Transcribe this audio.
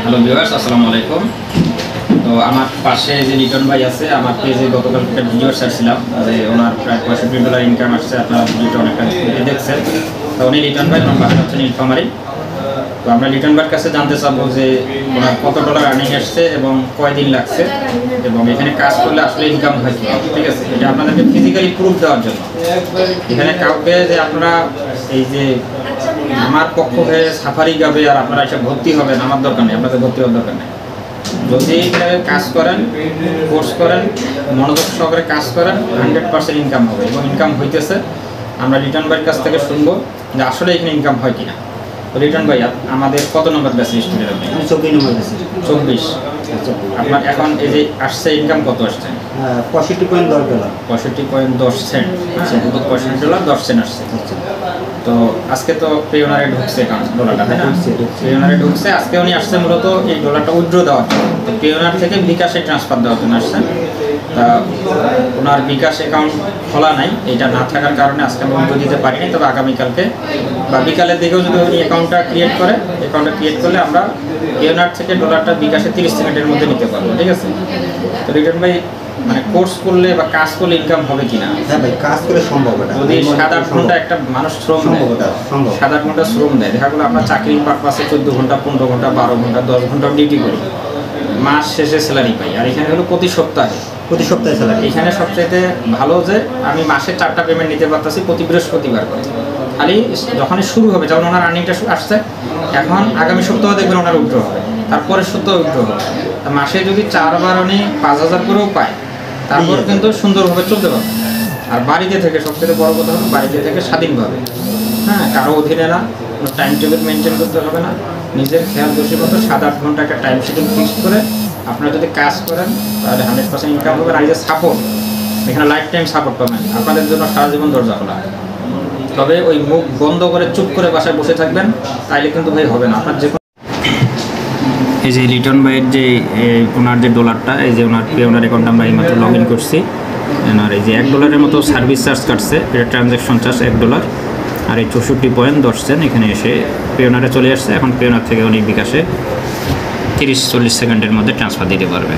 Hello viewers, আসসালামু আলাইকুম। তো আমার পাশে যে লিটন ভাই আছে, আমার পেজে গতকাল একটা ভিডিও ছাড়ছিলাম যে ওনার প্রায় $65 ইনকাম আসছে। আপনারা ভিডিওটা অনেকটা দেখছেন। তো উনি লিটন ভাই, ওনার বাসা হচ্ছে নীলফামারী। তো আমরা লিটন ভাইয়ের কাছে জানতে চাবো যে ওনার কত ডলার আর্নিং আসছে এবং কয়দিন লাগছে এবং এখানে কাজ করলে আসলে ইনকাম হয় কি। ঠিক আছে, এটা আপনাদেরকে ফিজিক্যালি প্রুফ দেওয়ার জন্য। এখানে কাউকে যে আপনারা এই যে আমার পক্ষ হয়ে সাফারি যাবে আর আপনারা এসে ভর্তি হবেন, আমার দরকার নেই, আপনাদের ভর্তি হওয়ার দরকার নেই। যদি কাজ করেন, কোর্স করেন, মনোযোগ সহকারে কাজ করেন, 100% ইনকাম হবে এবং ইনকাম হইতেছে। আমরা রিটার্ন ভাইয়ের কাছ থেকে শুনবো যে আসলে এখানে ইনকাম হয় কিনা। তো রিটার্ন ভাই, আমাদের কত নম্বর ব্যাচের স্টুডেন্ট? আপনি 24 নম্বর ব্যাচে। 24। আপনার এখন এই যে আসছে ইনকাম কত আসছে? $65.10। 65.10 সেন্ট। $65.10 আসছে। তো আজকে তো পেওনারে ঢুকছে ডলারটা, তাই না? পেওনারে ঢুকছে। আজকে উনি আসছে মূলত এই ডলারটা উইথড্র দেওয়ার জন্য। তো পেওনার থেকে বিকাশে ট্রান্সফার দেওয়ার জন্য আসছেন। তা ওনার বিকাশ অ্যাকাউন্ট খোলা নাই, এটা না থাকার কারণে আজকে আমরা উইথড্র দিতে পারিনি। তবে আগামীকালকে বা বিকালের দিকেও যদি উনি অ্যাকাউন্টটা ক্রিয়েট করলে আমরা পেওনার থেকে ডলারটা বিকাশে 30 সেকেন্ডের মধ্যে নিতে পারবো। ঠিক আছে? তো রিটার্ন ভাই, মানে কোর্স করলে বা কাজ করলে ইনকাম হবে কিনা? হ্যাঁ ভাই, কাজ করে সম্ভব। যদি 7-8 ঘন্টা একটা মানুষ শ্রম দেয়, 7-8 ঘন্টা শ্রম দেয়, দেখা গেলো আপনার চাকরির পারপাসে 14 ঘন্টা, 15 ঘন্টা, 12 ঘন্টা, 10 ঘন্টা ডিউটি করি, মাস শেষে স্যালারি পাই। আর এখানে হলো প্রতি সপ্তাহে স্যালারি। এখানে সবচাইতে ভালো যে আমি মাসে 4টা পেমেন্ট নিতে পারতেছি প্রতি বৃহস্পতিবার করে। খালি যখনই শুরু হবে, যেমন ওনার আর্নিংটা আসছে, এখন আগামী সপ্তাহে দেখবেন ওনার উইথড্র হবে, তারপরের সপ্তাহে উইথড্র হবে। মাসে যদি 4 বার উনি 5000 করেও পায়, তারপর কিন্তু সুন্দরভাবে চলতে পারবে। আর বাড়িতে থেকে সবচেয়ে বড় কথা হলো বাড়িতে থেকে স্বাধীনভাবে, হ্যাঁ, কারো অধীনে না, কোনো টাইম টেবিল মেনটেন করতে হবে না, নিজের খেয়াল বসে মতো 7-8 ঘন্টা একটা টাইম শিডিউল ফিক্সড করে আপনারা যদি কাজ করেন তাহলে 100% ইনকাম হবে। আর এই যে সাপোর্ট, এখানে লাইফ টাইম সাপোর্ট পাবেন, আপনাদের জন্য সারা জীবন দরজা খোলা। তবে ওই মুখ বন্ধ করে চুপ করে বাসায় বসে থাকবেন, তাইলে কিন্তু ভাই হবে না। আপনার যে এই যে লিটন ভাইয়ের যে ওনার যে ডলারটা, এই যে ওনার পেওনার অ্যাকাউন্টে আমরা এইমাত্র লগ ইন করছি। ওনার এই যে $1 মতো সার্ভিস চার্জ কাটছে, এটা ট্রানজ্যাকশন চার্জ $1। আর এই 64.10 এখানে এসে পেওনারে চলে আসছে। এখন পেওনার থেকে উনি বিকাশে 30-40 সেকেন্ডের মধ্যে ট্রান্সফার দিতে পারবে।